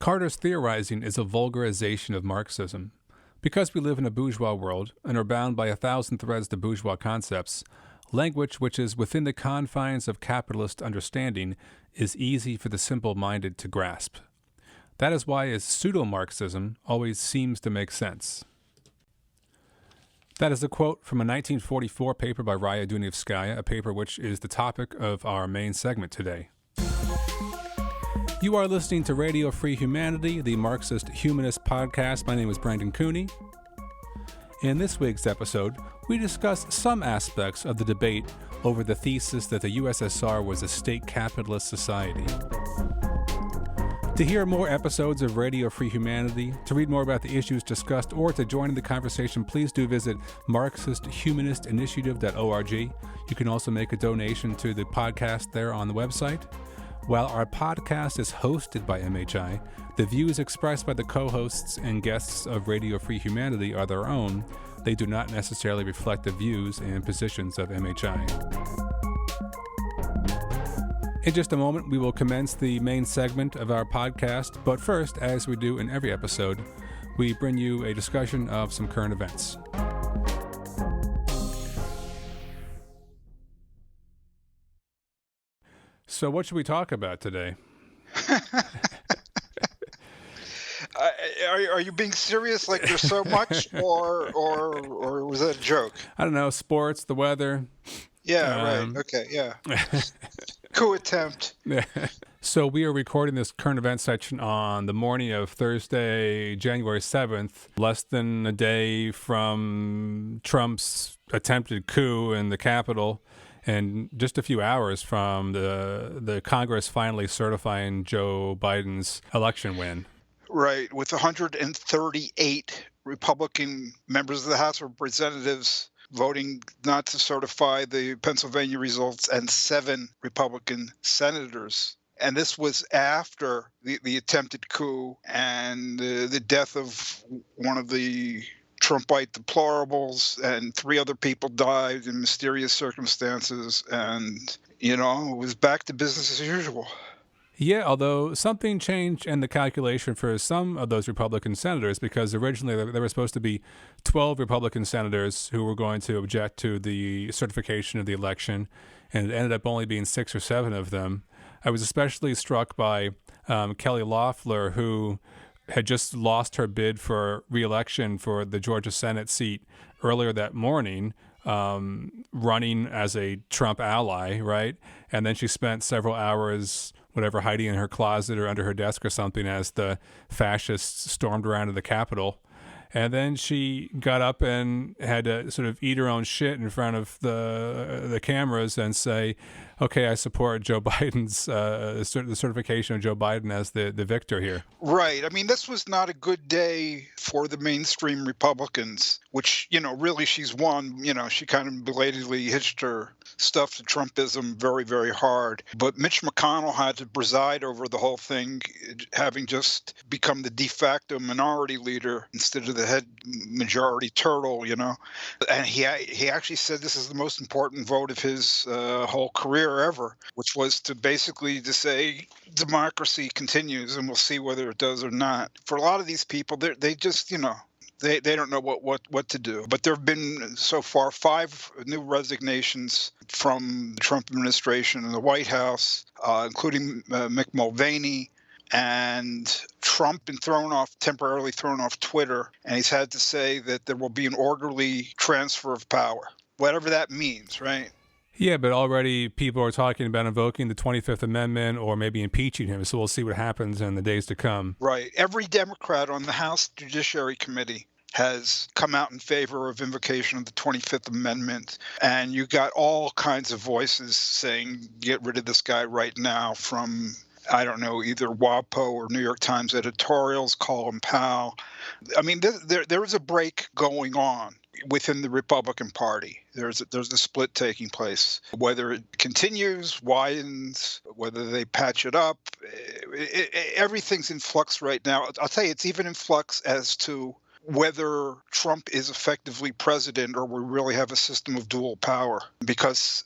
Carter's theorizing is a vulgarization of Marxism. Because we live in a bourgeois world and are bound by 1,000 threads to bourgeois concepts, language which is within the confines of capitalist understanding is easy for the simple-minded to grasp. That is why his pseudo-Marxism always seems to make sense. That is a quote from a 1944 paper by Dunayevskaya, a paper which is the topic of our main segment today. You are listening to Radio Free Humanity, the Marxist-Humanist podcast. My name is Brandon Cooney. In this week's episode, we discuss some aspects of the debate over the thesis that the USSR was a state-capitalist society. To hear more episodes of Radio Free Humanity, to read more about the issues discussed, or to join in the conversation, please do visit Marxist-Humanist-Initiative.org. You can also make a donation to the podcast there on the website. While our podcast is hosted by MHI, the views expressed by the co-hosts and guests of Radio Free Humanity are their own. They do not necessarily reflect the views and positions of MHI. In just a moment, we will commence the main segment of our podcast, but first, as we do in every episode, we bring you a discussion of some current events. So what should we talk about today? Are you being serious? Like there's so much, or was that a joke? I don't know. Sports, the weather. Yeah. Right. Okay. Yeah. Coup attempt. So we are recording this current event section on the morning of Thursday, January 7th, less than a day from Trump's attempted coup in the Capitol, and just a few hours from the Congress finally certifying Joe Biden's election win. Right, with 138 Republican members of the House of Representatives voting not to certify the Pennsylvania results, and 7 Republican senators. And this was after the attempted coup and the death of one of the Trumpite deplorables, and 3 other people died in mysterious circumstances. And, it was back to business as usual. Yeah, although something changed in the calculation for some of those Republican senators, because originally there were supposed to be 12 Republican senators who were going to object to the certification of the election, and it ended up only being 6 or 7 of them. I was especially struck by Kelly Loeffler, who had just lost her bid for re-election for the Georgia Senate seat earlier that morning, running as a Trump ally, right? And then she spent several hours hiding in her closet or under her desk or something as the fascists stormed around to the Capitol. And then she got up and had to sort of eat her own shit in front of the cameras and say, okay, I support Joe Biden's, the certification of Joe Biden as the victor here. Right. I mean, this was not a good day for the mainstream Republicans, which, really she's won. She kind of belatedly hitched her stuff to Trumpism very, very hard. But Mitch McConnell had to preside over the whole thing, having just become the de facto minority leader instead of the head majority turtle, And he actually said this is the most important vote of his whole career ever, which was to basically to say democracy continues, and we'll see whether it does or not. For a lot of these people, they just, they don't know what to do. But there have been so far 5 new resignations from the Trump administration and the White House, including Mick Mulvaney. And Trump been temporarily thrown off Twitter, and he's had to say that there will be an orderly transfer of power, whatever that means, right? Yeah, but already people are talking about invoking the 25th Amendment or maybe impeaching him. So we'll see what happens in the days to come. Right. Every Democrat on the House Judiciary Committee has come out in favor of invocation of the 25th Amendment. And you got all kinds of voices saying, get rid of this guy right now, from, I don't know, either WAPO or New York Times editorials, Colin Powell. I mean, there is a break going on within the Republican Party. There's a split taking place. Whether it continues, widens, whether they patch it up, everything's in flux right now. I'll tell you, it's even in flux as to whether Trump is effectively president or we really have a system of dual power. Because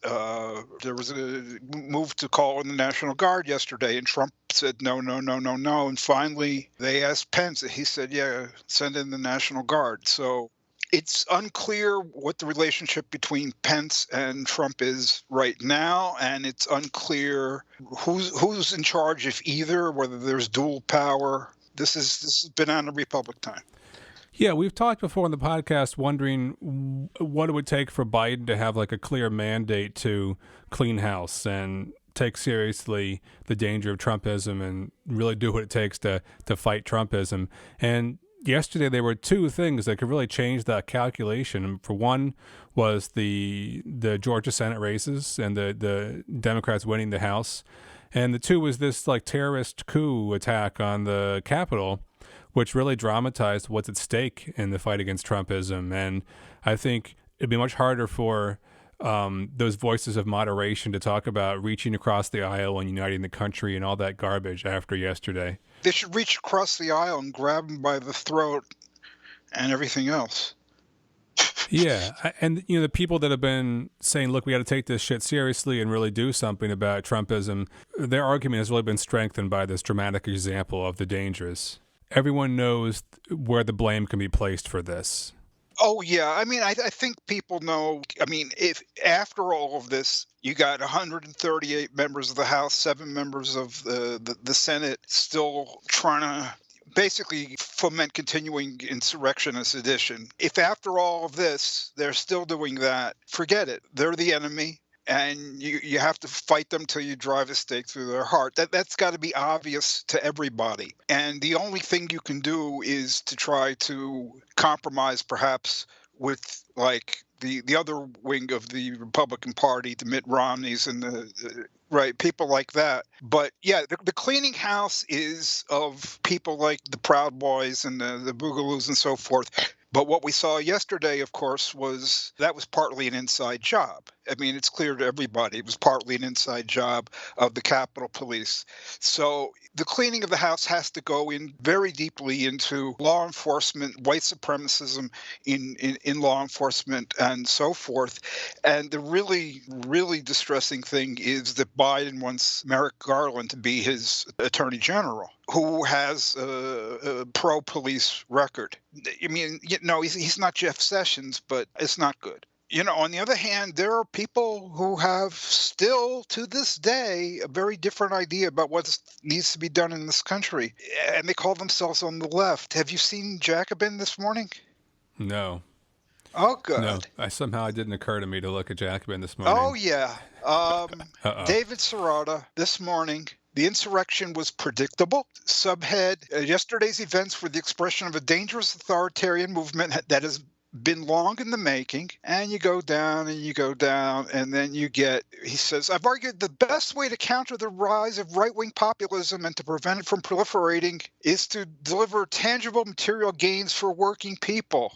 there was a move to call in the National Guard yesterday, and Trump said no, no, no, no, no. And finally, they asked Pence, and he said, yeah, send in the National Guard. So it's unclear what the relationship between Pence and Trump is right now, and it's unclear who's in charge, if either, whether there's dual power. This has been on a Republic time. Yeah, we've talked before on the podcast wondering what it would take for Biden to have like a clear mandate to clean house and take seriously the danger of Trumpism and really do what it takes to fight Trumpism. And yesterday there were two things that could really change that calculation. And for one was the Georgia Senate races and the Democrats winning the House. And the two was this like terrorist coup attack on the Capitol, which really dramatized what's at stake in the fight against Trumpism. And I think it'd be much harder for those voices of moderation to talk about reaching across the aisle and uniting the country and all that garbage after yesterday. They should reach across the aisle and grab him by the throat and everything else. Yeah. And, the people that have been saying, look, we got to take this shit seriously and really do something about Trumpism, their argument has really been strengthened by this dramatic example of the dangers. Everyone knows where the blame can be placed for this. Oh, yeah. I mean, I think people know. I mean, if after all of this, you got 138 members of the House, 7 members of the Senate still trying to basically foment continuing insurrection and sedition. If after all of this, they're still doing that, forget it. They're the enemy. And you have to fight them till you drive a stake through their heart. That's got to be obvious to everybody. And the only thing you can do is to try to compromise, perhaps, with like the other wing of the Republican Party, the Mitt Romneys and the right people like that. But yeah, the cleaning house is of people like the Proud Boys and the Boogaloos and so forth. But what we saw yesterday, of course, was partly an inside job. I mean, it's clear to everybody it was partly an inside job of the Capitol Police. So the cleaning of the house has to go in very deeply into law enforcement, white supremacism in law enforcement, and so forth. And the really, really distressing thing is that Biden wants Merrick Garland to be his attorney general, who has a pro-police record. I mean, he's not Jeff Sessions, but it's not good. On the other hand, there are people who have still, to this day, a very different idea about what needs to be done in this country. And they call themselves on the left. Have you seen Jacobin this morning? No. Oh, good. No, it didn't occur to me to look at Jacobin this morning. Oh, yeah. David Serrata this morning. The insurrection was predictable. Subhead, yesterday's events were the expression of a dangerous authoritarian movement that has been long in the making. And you go down and you go down, and then you get, he says, I've argued the best way to counter the rise of right-wing populism and to prevent it from proliferating is to deliver tangible material gains for working people.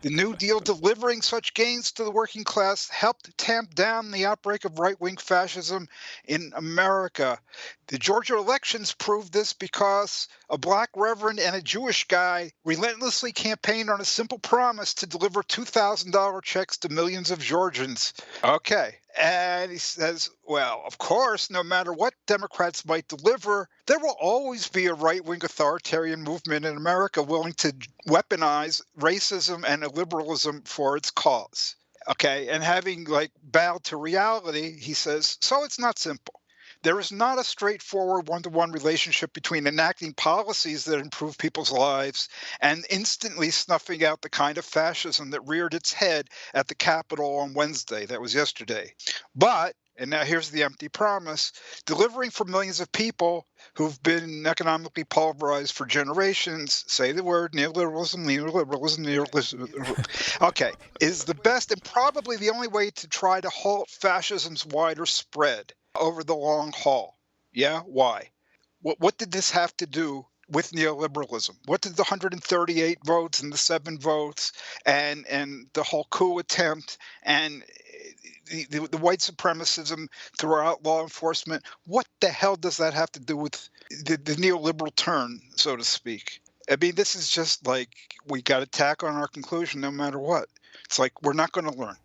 The New Deal delivering such gains to the working class helped tamp down the outbreak of right-wing fascism in America. The Georgia elections proved this because a black reverend and a Jewish guy relentlessly campaigned on a simple promise to deliver $2,000 checks to millions of Georgians. Okay. And he says, well, of course, no matter what Democrats might deliver, there will always be a right-wing authoritarian movement in America willing to weaponize racism and illiberalism for its cause. Okay. And having bowed to reality, he says, so it's not simple. There is not a straightforward one-to-one relationship between enacting policies that improve people's lives and instantly snuffing out the kind of fascism that reared its head at the Capitol on Wednesday. That was yesterday. But, and now here's the empty promise, delivering for millions of people who've been economically pulverized for generations, say the word neoliberalism, okay, is the best and probably the only way to try to halt fascism's wider spread over the long haul. Yeah? Why? What did this have to do with neoliberalism? What did the 138 votes and the 7 votes and the whole coup attempt and the white supremacism throughout law enforcement, what the hell does that have to do with the neoliberal turn, so to speak? I mean, this is just like we got to tack on our conclusion no matter what. It's like we're not going to learn.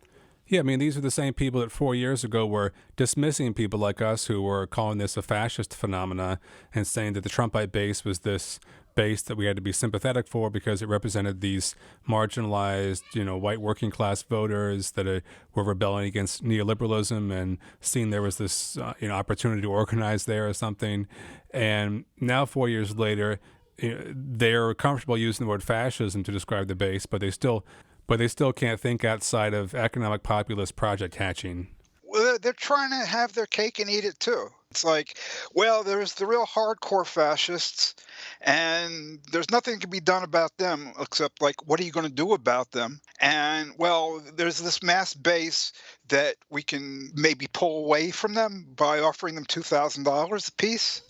Yeah, I mean, these are the same people that 4 years ago were dismissing people like us who were calling this a fascist phenomena and saying that the Trumpite base was this base that we had to be sympathetic for because it represented these marginalized, white working class voters that were rebelling against neoliberalism and seeing there was this, opportunity to organize there or something. And now 4 years later, they're comfortable using the word fascism to describe the base, but they still can't think outside of economic populist project hatching. Well, they're trying to have their cake and eat it too. It's like, well, there's the real hardcore fascists, and there's nothing that can be done about them except, like, what are you going to do about them? And, well, there's this mass base that we can maybe pull away from them by offering them $2,000 apiece.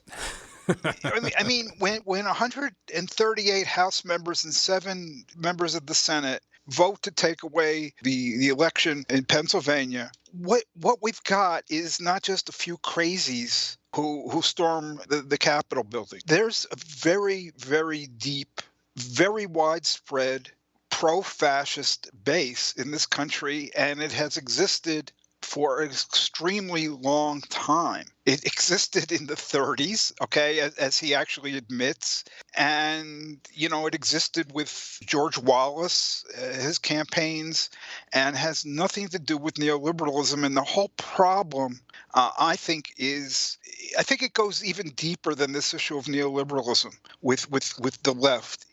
I mean, when 138 House members and 7 members of the Senate vote to take away the election in Pennsylvania, what we've got is not just a few crazies who storm the Capitol building. There's a very, very deep, very widespread pro-fascist base in this country, and it has existed for an extremely long time. It existed in the 30s, okay, as he actually admits. And, it existed with George Wallace, his campaigns, and has nothing to do with neoliberalism. And the whole problem, I think it goes even deeper than this issue of neoliberalism with the left.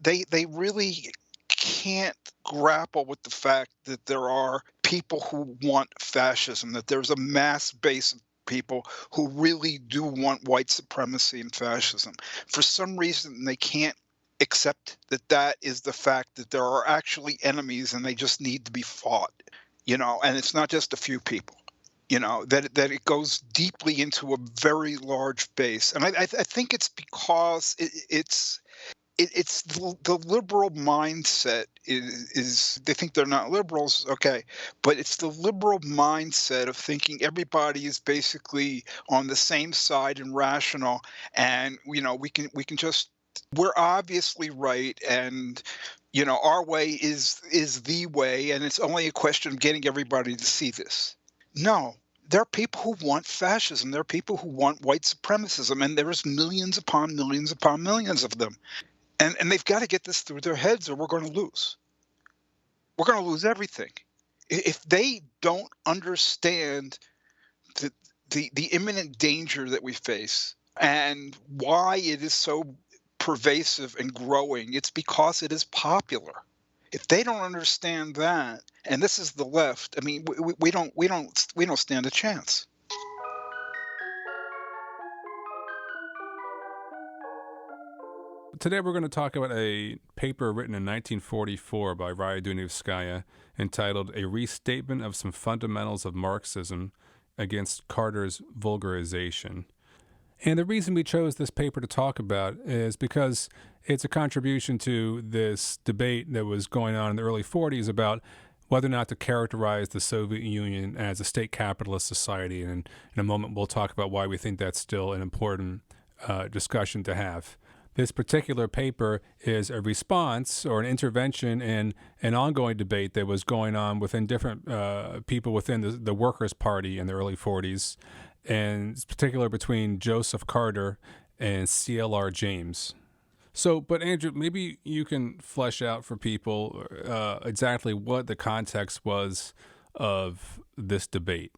They really can't grapple with the fact that there are people who want fascism, that there's a mass base of people who really do want white supremacy and fascism. For some reason, they can't accept that is the fact that there are actually enemies and they just need to be fought, and it's not just a few people. That it goes deeply into a very large base. And I think it's because it's the liberal mindset is they think they're not liberals, okay, but it's the liberal mindset of thinking everybody is basically on the same side and rational, and we can just we're obviously right, and our way is the way, and it's only a question of getting everybody to see this. No. There are people who want fascism. There are people who want white supremacism, and there's millions upon millions upon millions of them. And they've got to get this through their heads or we're going to lose. We're going to lose everything. If they don't understand the imminent danger that we face and why it is so pervasive and growing, it's because it is popular. If they don't understand that, and this is the left, I mean, we don't stand a chance. Today we're going to talk about a paper written in 1944 by Dunayevskaya entitled A Restatement of Some Fundamentals of Marxism Against Carter's Vulgarization. And the reason we chose this paper to talk about is because it's a contribution to this debate that was going on in the early 40s about whether or not to characterize the Soviet Union as a state-capitalist society. And in a moment we'll talk about why we think that's still an important discussion to have. This particular paper is a response or an intervention in an ongoing debate that was going on within different people within the Workers' Party in the early 40s, and in particular between Joseph Carter and Clr James. So, but Andrew, maybe you can flesh out for people exactly what the context was of this debate,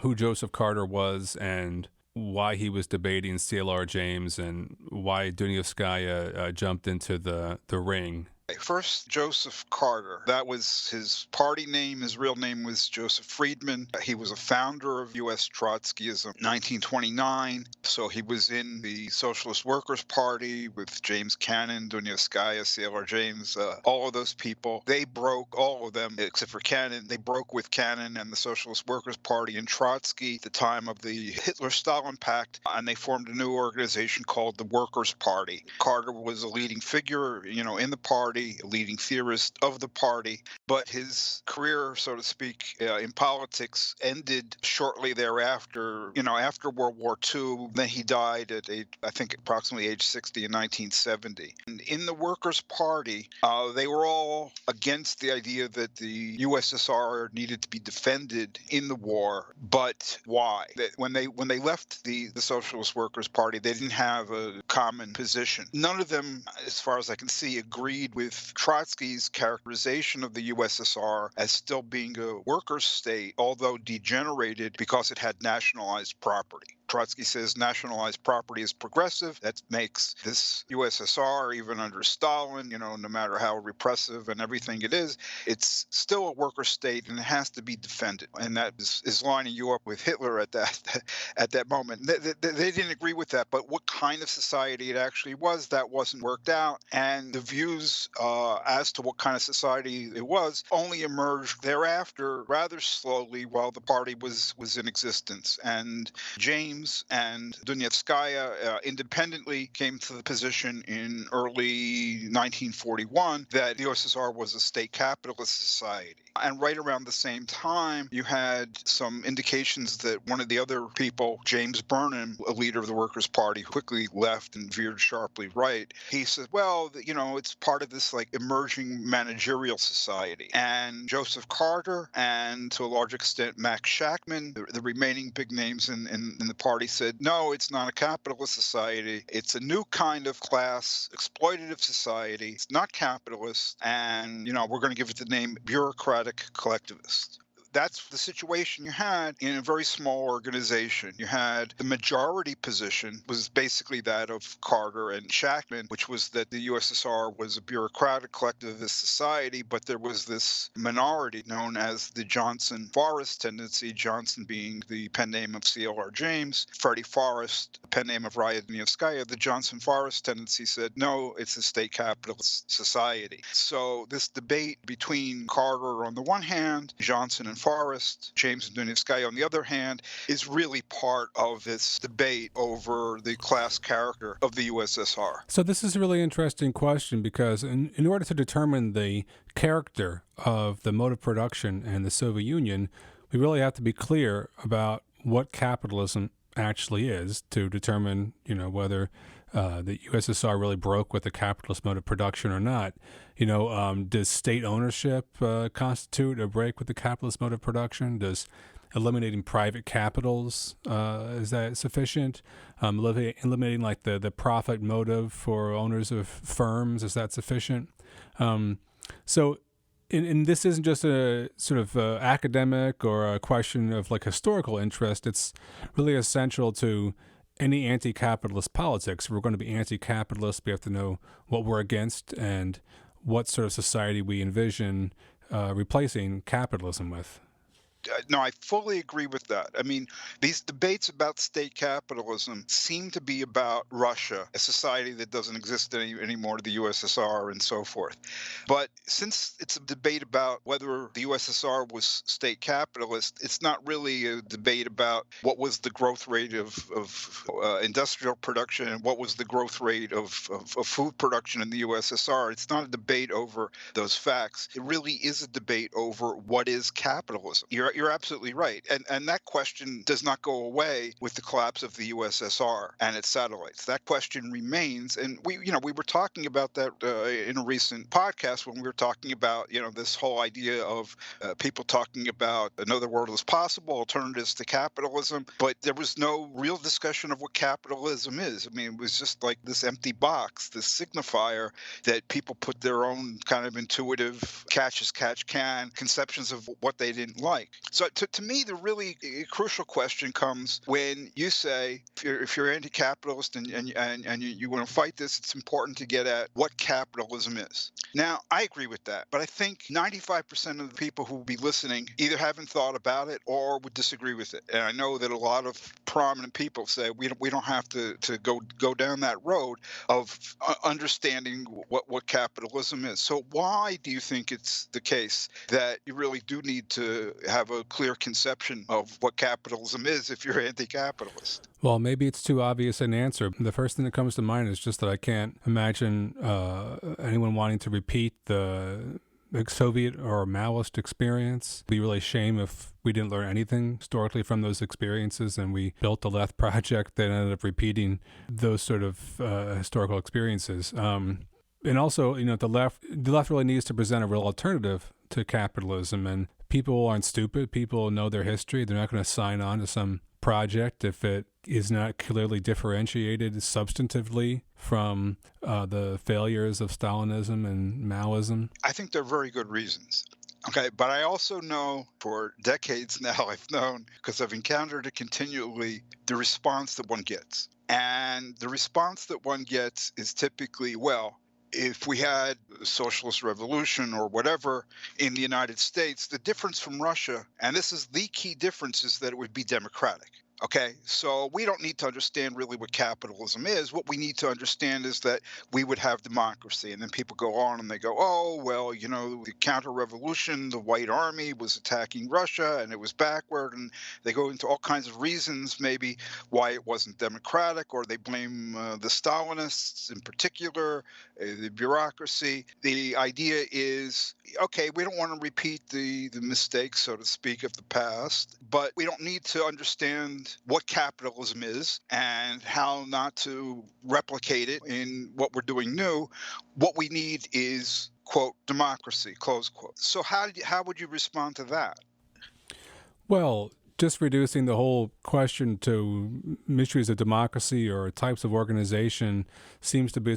who Joseph Carter was and why he was debating Clr James and why Dunayevskaya jumped into the ring. First, Joseph Carter. That was his party name. His real name was Joseph Friedman. He was a founder of U.S. Trotskyism in 1929. So he was in the Socialist Workers' Party with James Cannon, Dunayevskaya, Clr James, all of those people. They broke, all of them, except for Cannon, they broke with Cannon and the Socialist Workers' Party and Trotsky at the time of the Hitler-Stalin Pact, and they formed a new organization called the Workers' Party. Carter was a leading figure, in the party. party, a leading theorist of the party, but his career, so to speak, in politics ended shortly thereafter, after World War II. Then he died at, I think, approximately age 60 in 1970. And in the Workers' Party, they were all against the idea that the USSR needed to be defended in the war. But why? That when they left the Socialist Workers' Party, they didn't have a common position. None of them, as far as I can see, agreed with Trotsky's characterization of the USSR as still being a workers' state, although degenerated because it had nationalized property. Trotsky says nationalized property is progressive. That makes this USSR, even under Stalin, no matter how repressive and everything it is, it's still a worker state and it has to be defended. And that is lining you up with Hitler at that moment. They didn't agree with that, but what kind of society it actually was, that wasn't worked out. And the views as to what kind of society it was only emerged thereafter rather slowly while the party was in existence. And James and Dunayevskaya independently came to the position in early 1941 that the USSR was a state-capitalist society. And right around the same time, you had some indications that one of the other people, James Burnham, a leader of the Workers' Party, quickly left and veered sharply right. He said, well, it's part of this emerging managerial society. And Joseph Carter and to a large extent Max Shachtman, the remaining big names in the party, said, no, it's not a capitalist society. It's a new kind of class, exploitative society. It's not capitalist. And, we're going to give it the name bureaucratic collectivist. That's the situation you had in a very small organization. You had the majority position was basically that of Carter and Shachtman, which was that the USSR was a bureaucratic collectivist society, but there was this minority known as the Johnson-Forrest tendency, Johnson being the pen name of Clr James, Freddie Forrest, the pen name of Dunayevskaya. The Johnson-Forrest tendency said, no, it's a state capitalist society. So this debate between Carter on the one hand, Johnson and Forrest, James and Dunayevskaya on the other hand, is really part of this debate over the class character of the USSR. So this is a really interesting question because in order to determine the character of the mode of production in the Soviet Union, we really have to be clear about what capitalism actually is to determine, whether the USSR really broke with the capitalist mode of production or not. Does state ownership constitute a break with the capitalist mode of production? Does eliminating private capitals, is that sufficient? Eliminating the profit motive for owners of firms, is that sufficient? So this isn't just a sort of academic or a question of historical interest. It's really essential to any anti-capitalist politics. If we're going to be anti-capitalist, we have to know what we're against and what sort of society we envision replacing capitalism with. No, I fully agree with that. I mean, these debates about state capitalism seem to be about Russia, a society that doesn't exist anymore, the USSR and so forth. But since it's a debate about whether the USSR was state capitalist, it's not really a debate about what was the growth rate of industrial production and what was the growth rate of food production in the USSR. It's not a debate over those facts. It really is a debate over what is capitalism. You're absolutely right. And that question does not go away with the collapse of the USSR and its satellites. That question remains. And we were talking about that in a recent podcast when we were talking about, this whole idea of people talking about another world is possible, alternatives to capitalism. But there was no real discussion of what capitalism is. I mean, it was just like this empty box, this signifier that people put their own kind of intuitive catch as catch can conceptions of what they didn't like. So to me, the really crucial question comes when you say, if you're anti-capitalist and you want to fight this, it's important to get at what capitalism is. Now, I agree with that, but I think 95% of the people who will be listening either haven't thought about it or would disagree with it. And I know that a lot of prominent people say we don't have to go down that road of understanding what capitalism is. So why do you think it's the case that you really do need to have a clear conception of what capitalism is if you're anti-capitalist? Well, maybe it's too obvious an answer. The first thing that comes to mind is just that I can't imagine anyone wanting to repeat the Soviet or Maoist experience. It'd be really a shame if we didn't learn anything historically from those experiences and we built the left project that ended up repeating those sort of historical experiences. And also, the left really needs to present a real alternative to capitalism. And people aren't stupid. People know their history. They're not going to sign on to some project if it is not clearly differentiated substantively from the failures of Stalinism and Maoism. I think they're very good reasons. Okay, but I also know for decades now, I've known, because I've encountered it continually, the response that one gets. And the response that one gets is typically, well, if we had a socialist revolution or whatever in the United States, the difference from Russia, and this is the key difference, is that it would be democratic. Okay, so we don't need to understand really what capitalism is. What we need to understand is that we would have democracy. And then people go on and they go, oh, well, the counter-revolution, the White Army was attacking Russia and it was backward. And they go into all kinds of reasons, maybe why it wasn't democratic, or they blame the Stalinists in particular, the bureaucracy. The idea is, okay, we don't want to repeat the mistakes, so to speak, of the past, but we don't need to understand what capitalism is and how not to replicate it in what we're doing new. What we need is, quote, democracy, close quote. So how would you respond to that? Well, just reducing the whole question to mysteries of democracy or types of organization seems to be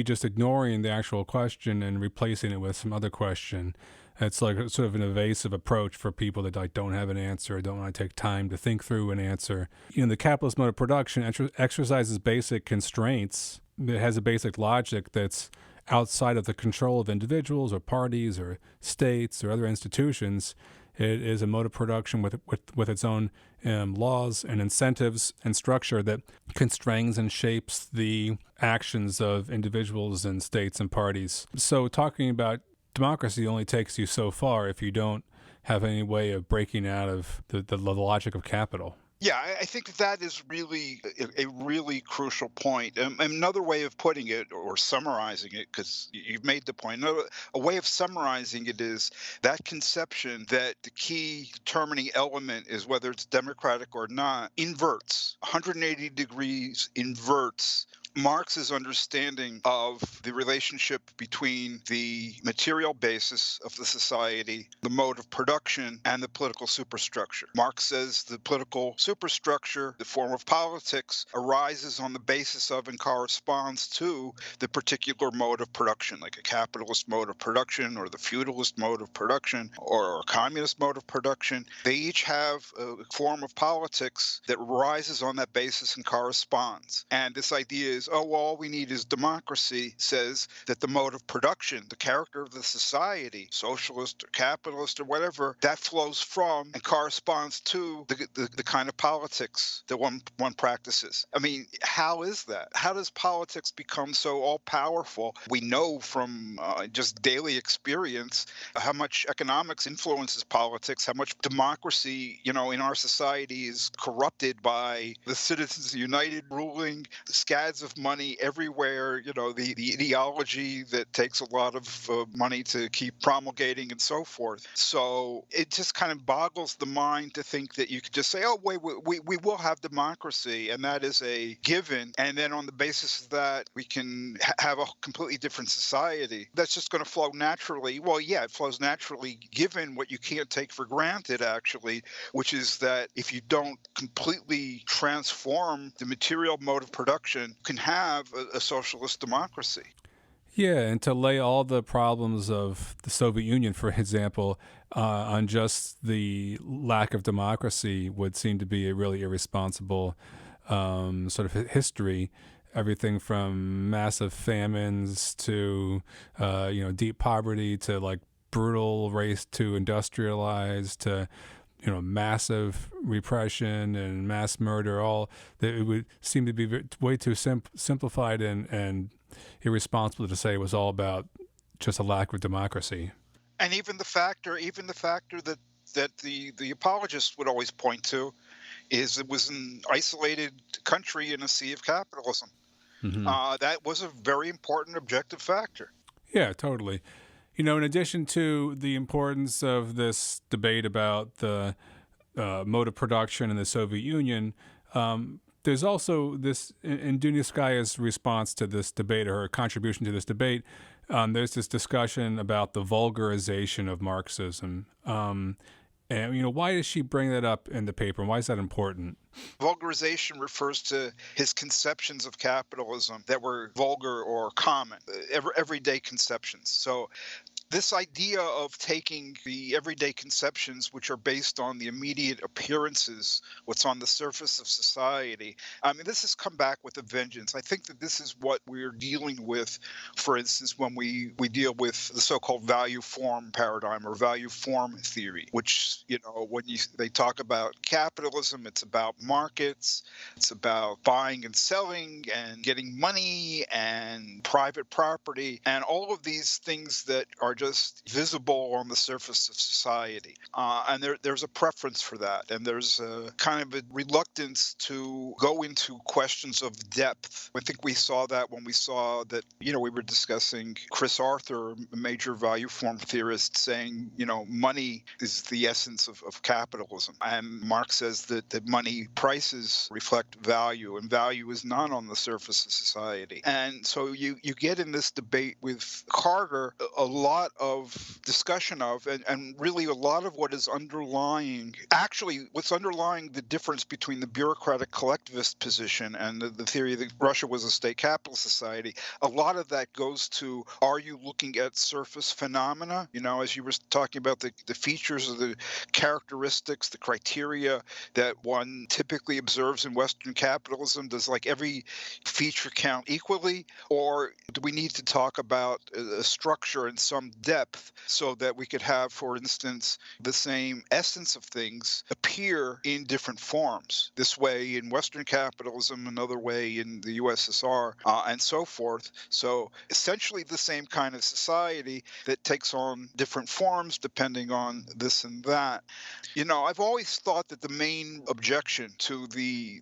just ignoring the actual question and replacing it with some other question. It's like sort of an evasive approach for people that don't have an answer, don't want to take time to think through an answer. The capitalist mode of production exercises basic constraints. It has a basic logic that's outside of the control of individuals or parties or states or other institutions. It is a mode of production with its own laws and incentives and structure that constrains and shapes the actions of individuals and states and parties. So talking about democracy only takes you so far if you don't have any way of breaking out of the logic of capital. Yeah, I think that is really a really crucial point. Another way of putting it or summarizing it, because you've made the point, a way of summarizing it is that conception that the key determining element is whether it's democratic or not, inverts, 180 degrees inverts Marx's understanding of the relationship between the material basis of the society, the mode of production, and the political superstructure. Marx says the political superstructure, the form of politics, arises on the basis of and corresponds to the particular mode of production, like a capitalist mode of production or the feudalist mode of production or a communist mode of production. They each have a form of politics that rises on that basis and corresponds. And this idea is, oh, well, all we need is democracy, says that the mode of production, the character of the society, socialist or capitalist or whatever, that flows from and corresponds to the kind of politics that one practices. I mean, how is that? How does politics become so all-powerful? We know from just daily experience how much economics influences politics, how much democracy, in our society is corrupted by the Citizens United ruling, the scads of money everywhere, the ideology that takes a lot of money to keep promulgating and so forth. So it just kind of boggles the mind to think that you could just say, oh, wait, we will have democracy, and that is a given. And then on the basis of that, we can have a completely different society. That's just going to flow naturally. Well, yeah, it flows naturally given what you can't take for granted, actually, which is that if you don't completely transform the material mode of production, you can have a socialist democracy. Yeah, and to lay all the problems of the Soviet Union, for example, on just the lack of democracy would seem to be a really irresponsible sort of history. Everything from massive famines to, deep poverty to like brutal race to industrialized to, massive repression and mass murder, all that it would seem to be way too simplified and irresponsible to say it was all about just a lack of democracy. And even the factor that the apologists would always point to is it was an isolated country in a sea of capitalism. Hmm. That was a very important objective factor. Yeah, totally. In addition to the importance of this debate about the mode of production in the Soviet Union, there's also this, in Dunayevskaya's response to this debate, or her contribution to this debate, there's this discussion about the vulgarization of Marxism. And why does she bring that up in the paper, and why is that important? Vulgarization refers to his conceptions of capitalism that were vulgar or common, everyday conceptions. So this idea of taking the everyday conceptions, which are based on the immediate appearances, what's on the surface of society, I mean, this has come back with a vengeance. I think that this is what we're dealing with, for instance, when we deal with the so-called value form paradigm or value form theory, which, when they talk about capitalism, it's about markets, it's about buying and selling and getting money and private property and all of these things that are just visible on the surface of society. And there's a preference for that. And there's a kind of a reluctance to go into questions of depth. I think we saw that when we saw that, we were discussing Chris Arthur, a major value form theorist, saying, money is the essence of capitalism. And Marx says that money prices reflect value, and value is not on the surface of society. And so you get in this debate with Carter a lot of discussion of, and really a lot of what is underlying, actually what's underlying the difference between the bureaucratic collectivist position and the theory that Russia was a state capitalist society. A lot of that goes to, are you looking at surface phenomena? As you were talking about the features of the characteristics, the criteria that one typically observes in Western capitalism. Does like every feature count equally? Or do we need to talk about a structure in some depth so that we could have, for instance, the same essence of things appear in different forms? This way in Western capitalism, another way in the USSR, and so forth. So essentially the same kind of society that takes on different forms depending on this and that. I've always thought that the main objection to the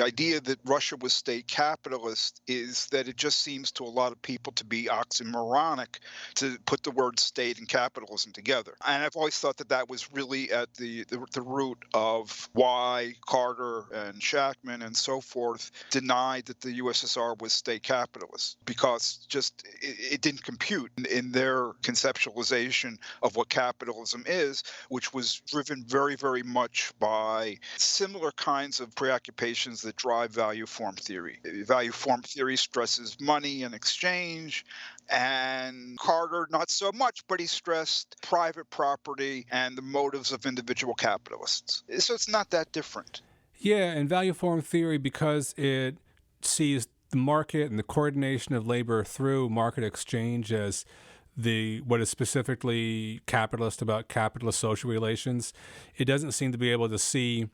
idea that Russia was state capitalist is that it just seems to a lot of people to be oxymoronic to put the word state and capitalism together. And I've always thought that that was really at the root of why Carter and Shachtman and so forth denied that the USSR was state capitalist, because just it didn't compute in their conceptualization of what capitalism is, which was driven very, very much by similar kinds of preoccupations that drive value form theory. Value form theory stresses money and exchange, and Carter not so much, but he stressed private property and the motives of individual capitalists. So it's not that different. Yeah, and value form theory, because it sees the market and the coordination of labor through market exchange as what is specifically capitalist about capitalist social relations. It doesn't seem to be able to see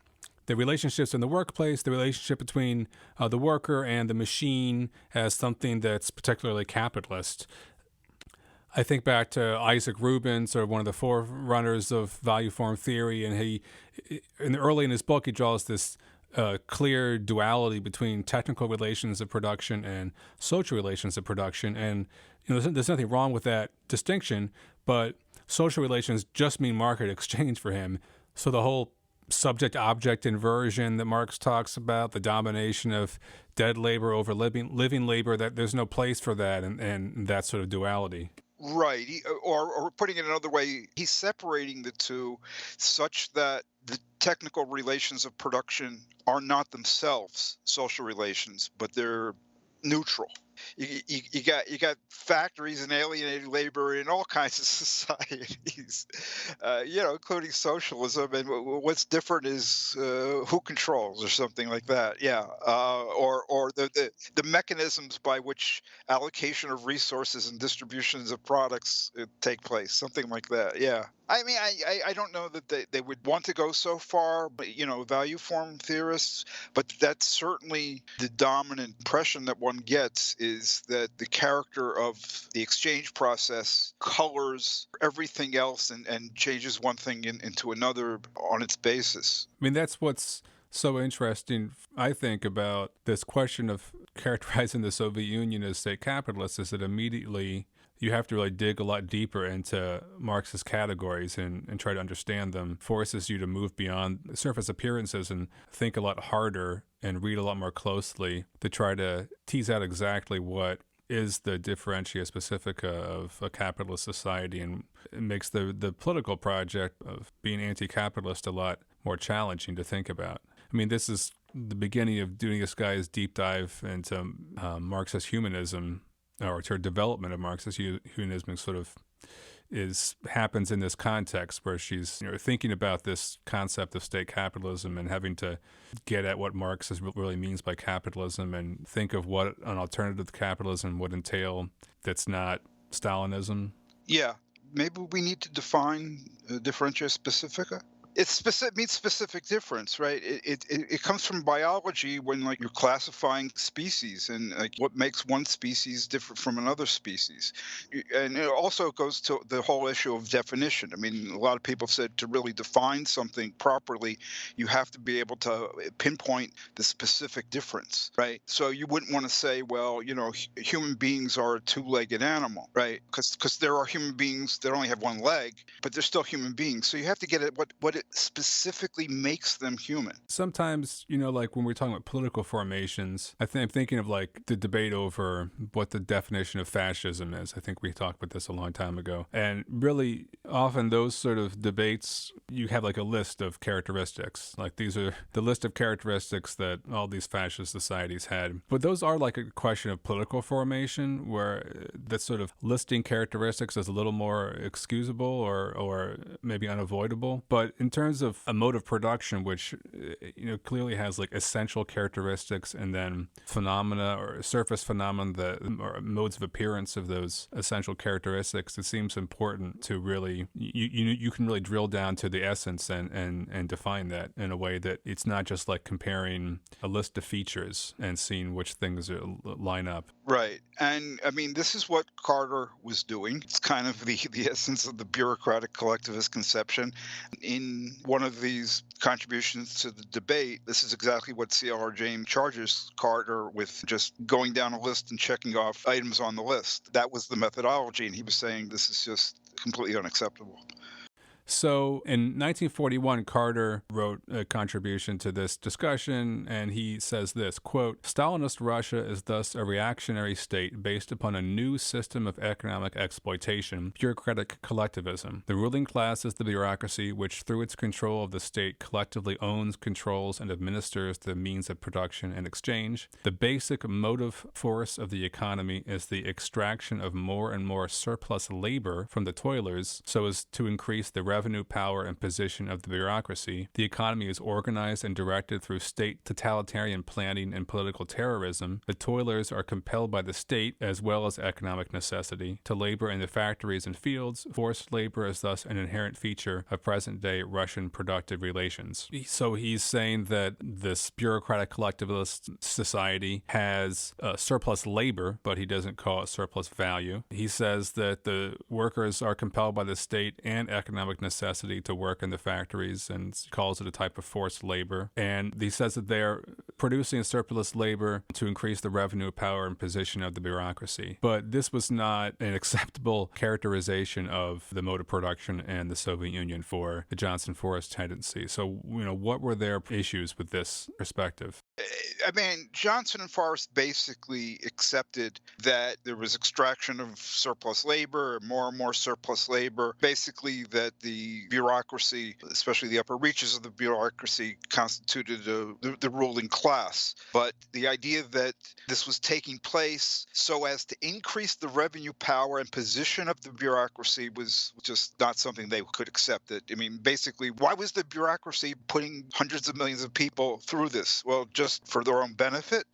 the relationships in the workplace, the relationship between the worker and the machine, as something that's particularly capitalist. I think back to Isaac Rubin, sort of one of the forerunners of value form theory, and early in his book, he draws this clear duality between technical relations of production and social relations of production. And there's nothing wrong with that distinction, but social relations just mean market exchange for him. So the whole subject-object inversion that Marx talks about, the domination of dead labor over living labor, that there's no place for that and that sort of duality. Right. Or putting it another way, he's separating the two such that the technical relations of production are not themselves social relations, but they're neutral. You got factories and alienated labor in all kinds of societies, including socialism. And what's different is who controls, or something like that. Yeah, or the mechanisms by which allocation of resources and distributions of products take place, something like that. Yeah. I mean, I don't know that they would want to go so far, but value form theorists, but that's certainly the dominant impression that one gets is that the character of the exchange process colors everything else and changes one thing into another on its basis. I mean, that's what's so interesting, I think, about this question of characterizing the Soviet Union as state capitalist is that immediately you have to really dig a lot deeper into Marxist categories and try to understand them, forces you to move beyond surface appearances and think a lot harder and read a lot more closely to try to tease out exactly what is the differentia specifica of a capitalist society, and it makes the political project of being anti-capitalist a lot more challenging to think about. I mean, this is the beginning of Dunayevskaya's deep dive into Marxist-Humanism, or to her development of Marxist-Humanism sort of happens in this context where she's thinking about this concept of state capitalism and having to get at what Marx really means by capitalism and think of what an alternative to capitalism would entail that's not Stalinism. Yeah, maybe we need to define differentia specifica. It means specific difference, right? It comes from biology when like you're classifying species and like what makes one species different from another species. And it also goes to the whole issue of definition. I mean, a lot of people said to really define something properly, you have to be able to pinpoint the specific difference, right? So you wouldn't want to say, well, human beings are a two-legged animal, right? Because there are human beings that only have one leg, but they're still human beings. So you have to get at what it specifically makes them human. Sometimes, like when we're talking about political formations, I'm thinking of like the debate over what the definition of fascism is. I think we talked about this a long time ago. And really, often those sort of debates, you have like a list of characteristics. Like these are the list of characteristics that all these fascist societies had. But those are like a question of political formation, where that sort of listing characteristics is a little more excusable or maybe unavoidable. But in terms of a mode of production, which clearly has like essential characteristics and then phenomena or surface phenomena or modes of appearance of those essential characteristics, it seems important to really you can really drill down to the essence and define that in a way that it's not just like comparing a list of features and seeing which things line up. Right. And I mean, this is what Carter was doing. It's kind of the essence of the bureaucratic collectivist conception. In one of these contributions to the debate, this is exactly what Clr James charges Carter with, just going down a list and checking off items on the list. That was the methodology. And he was saying this is just completely unacceptable. So in 1941, Carter wrote a contribution to this discussion, and he says this, quote, "Stalinist Russia is thus a reactionary state based upon a new system of economic exploitation, bureaucratic collectivism. The ruling class is the bureaucracy, which through its control of the state collectively owns, controls, and administers the means of production and exchange. The basic motive force of the economy is the extraction of more and more surplus labor from the toilers so as to increase the revenue, power, and position of the bureaucracy. The economy is organized and directed through state totalitarian planning and political terrorism. The toilers are compelled by the state, as well as economic necessity, to labor in the factories and fields. Forced labor is thus an inherent feature of present-day Russian productive relations." So he's saying that this bureaucratic collectivist society has surplus labor, but he doesn't call it surplus value. He says that the workers are compelled by the state and economic necessity to work in the factories and calls it a type of forced labor. And he says that they're producing surplus labor to increase the revenue, power, and position of the bureaucracy. But this was not an acceptable characterization of the mode of production in the Soviet Union for the Johnson-Forrest tendency. So, what were their issues with this perspective? I mean, Johnson and Forrest basically accepted that there was extraction of surplus labor, more and more surplus labor, basically that the bureaucracy, especially the upper reaches of the bureaucracy, constituted the ruling class. But the idea that this was taking place so as to increase the revenue, power, and position of the bureaucracy was just not something they could accept. I mean, basically, why was the bureaucracy putting hundreds of millions of people through this? Well, just for their own benefit.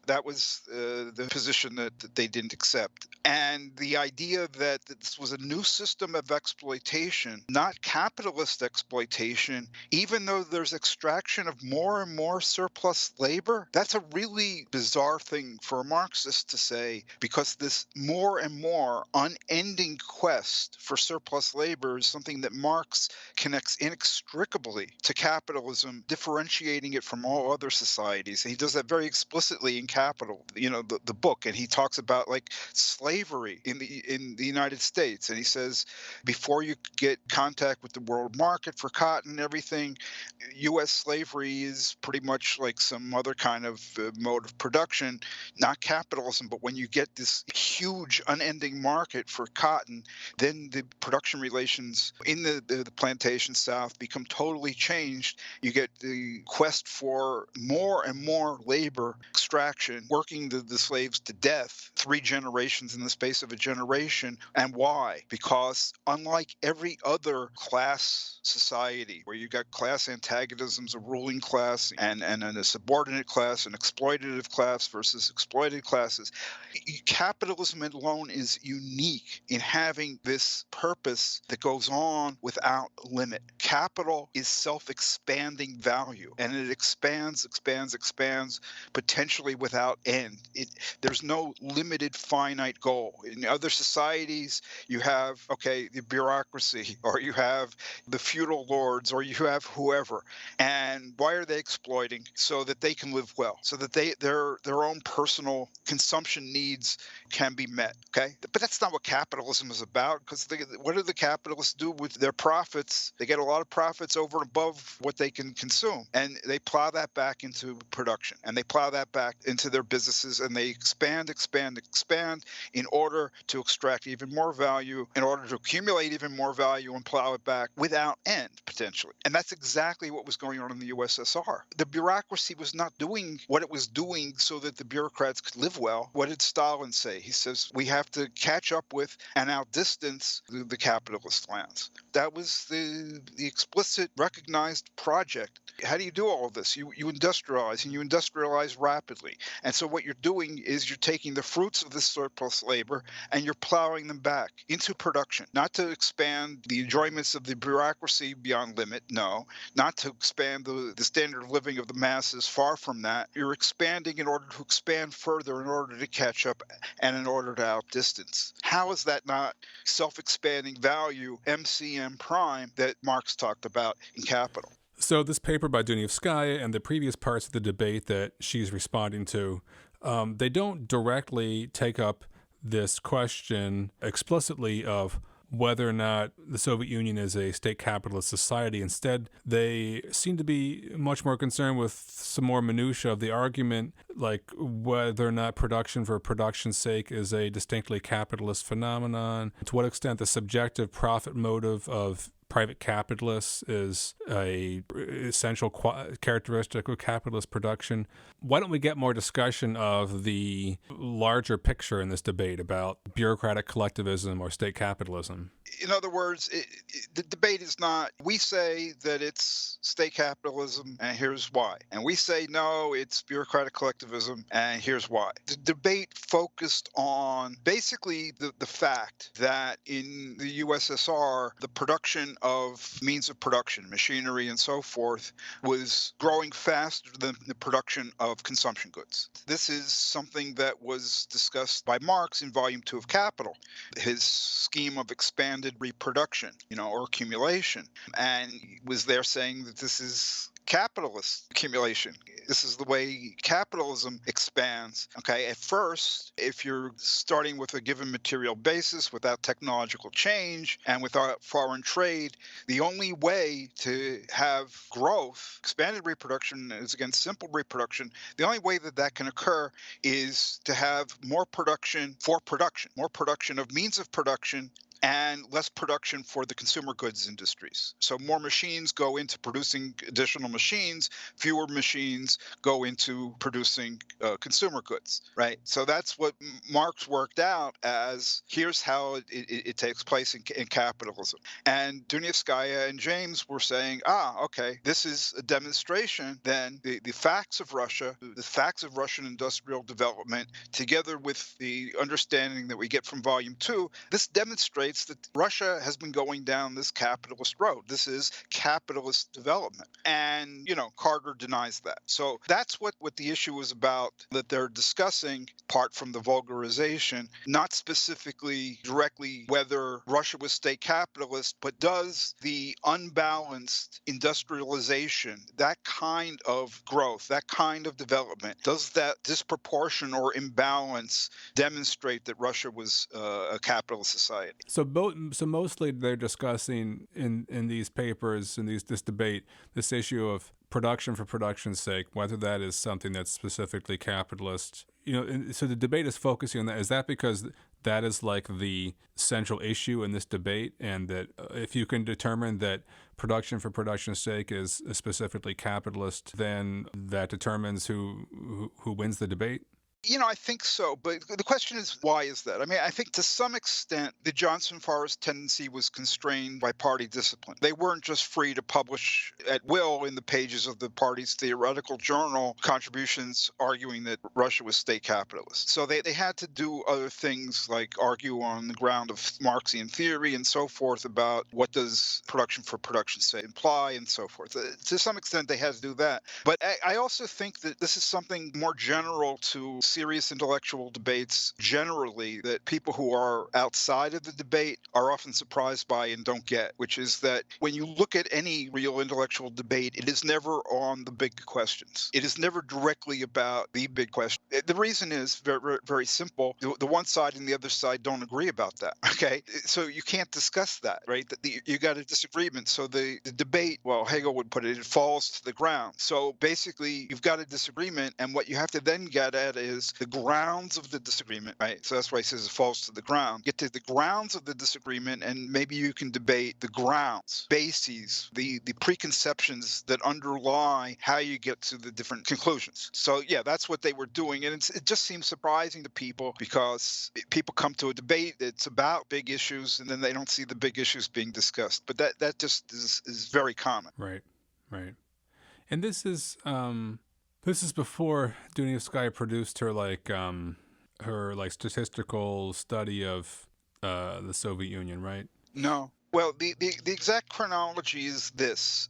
That was the position that they didn't accept. And the idea that this was a new system of exploitation, not capitalist exploitation, even though there's extraction of more and more surplus labor, that's a really bizarre thing for a Marxist to say, because this more and more unending quest for surplus labor is something that Marx connects inextricably to capitalism, differentiating it from all other societies. And he does that very explicitly in Capital, the book, and he talks about like slavery in the United States. And he says, before you get contact with the world market for cotton and everything, U.S. slavery is pretty much like some other kind of mode of production, not capitalism. But when you get this huge unending market for cotton, then the production relations in the plantation South become totally changed. You get the quest for more and more labor extraction, working the slaves to death, 3 generations in the space of a generation. And why? Because unlike every other class society where you got class antagonisms, a ruling class and a subordinate class, an exploitative class versus exploited classes, capitalism alone is unique in having this purpose that goes on without limit. Capital is self-expanding value, and it expands, potentially without end. There's no limited finite goal. In other societies, you have, the bureaucracy, or you have the feudal lords, or you have whoever. And why are they exploiting? So that they can live well, so that their own personal consumption needs can be met. Okay, but that's not what capitalism is about, because what do the capitalists do with their profits? They get a lot of profits over and above what they can consume, and they plow that back into production, and they plow that back into their businesses, and they expand in order to extract even more value, in order to accumulate even more value and plow it back without end, potentially. And that's exactly what was going on in the USSR. The bureaucracy was not doing what it was doing so that the bureaucrats could live well. What did Stalin say? He says, we have to catch up with and outdistance the capitalist lands. That was the explicit, recognized project. How do you do all of this? You industrialize, and you industrialize rapidly. And so what you're doing is you're taking the fruits of this surplus labor and you're plowing them back into production, not to expand the enjoyments of the bureaucracy beyond limit, no, not to expand the standard of living of the masses, far from that. You're expanding in order to expand further, in order to catch up, and in order to outdistance. How is that not self-expanding value, MCM prime, that Marx talked about in Capital? So this paper by Dunayevskaya and the previous parts of the debate that she's responding to, they don't directly take up this question explicitly of whether or not the Soviet Union is a state capitalist society. Instead, they seem to be much more concerned with some more minutiae of the argument, like whether or not production for production's sake is a distinctly capitalist phenomenon, to what extent the subjective profit motive of private capitalists is a essential characteristic of capitalist production. Why don't we get more discussion of the larger picture in this debate about bureaucratic collectivism or state capitalism? In other words, the debate is not, we say that it's state capitalism and here's why. And we say, no, it's bureaucratic collectivism and here's why. The debate focused on basically the fact that in the USSR, the production of means of production, machinery and so forth, was growing faster than the production of consumption goods. This is something that was discussed by Marx in Volume 2 of Capital, his scheme of expanded reproduction, or accumulation, and was there saying that this is capitalist accumulation. This is the way capitalism expands. Okay, at first, if you're starting with a given material basis without technological change and without foreign trade, the only way to have growth, expanded reproduction is against simple reproduction, the only way that can occur is to have more production for production, more production of means of production and less production for the consumer goods industries. So more machines go into producing additional machines, fewer machines go into producing consumer goods, right? So that's what Marx worked out as here's how it takes place in capitalism. And Dunayevskaya and James were saying, okay, this is a demonstration then the facts of Russia, the facts of Russian industrial development, together with the understanding that we get from volume 2, this demonstrates that Russia has been going down this capitalist road. This is capitalist development. And, Carter denies that. So that's what the issue is about, that they're discussing, apart from the vulgarization, not specifically directly whether Russia was state capitalist, but does the unbalanced industrialization, that kind of growth, that kind of development, does that disproportion or imbalance demonstrate that Russia was a capitalist society? So mostly they're discussing in these papers, in this debate, this issue of production for production's sake, whether that is something that's specifically capitalist. So the debate is focusing on that. Is that because that is like the central issue in this debate, and that if you can determine that production for production's sake is specifically capitalist, then that determines who wins the debate? I think so. But the question is, why is that? I mean, I think to some extent, the Johnson Forest tendency was constrained by party discipline. They weren't just free to publish at will in the pages of the party's theoretical journal contributions arguing that Russia was state capitalist. So they had to do other things like argue on the ground of Marxian theory and so forth about what does production for production's sake imply and so forth. To some extent, they had to do that. But I also think that this is something more general to serious intellectual debates generally, that people who are outside of the debate are often surprised by and don't get, which is that when you look at any real intellectual debate, it is never on the big questions. It is never directly about the big question. The reason is very, very simple. The one side and the other side don't agree about that, okay? So you can't discuss that, right? You got a disagreement. So the debate, well, Hegel would put it falls to the ground. So basically, you've got a disagreement, and what you have to then get at is the grounds of the disagreement, right? So that's why he says it falls to the ground. Get to the grounds of the disagreement, and maybe you can debate the grounds, bases, the preconceptions that underlie how you get to the different conclusions. So yeah, that's what they were doing. And it just seems surprising to people because people come to a debate that's about big issues, and then they don't see the big issues being discussed. But that just is very common. Right. And this is before Dunayevskaya produced her statistical study of the Soviet Union, right? No. Well, the exact chronology is this.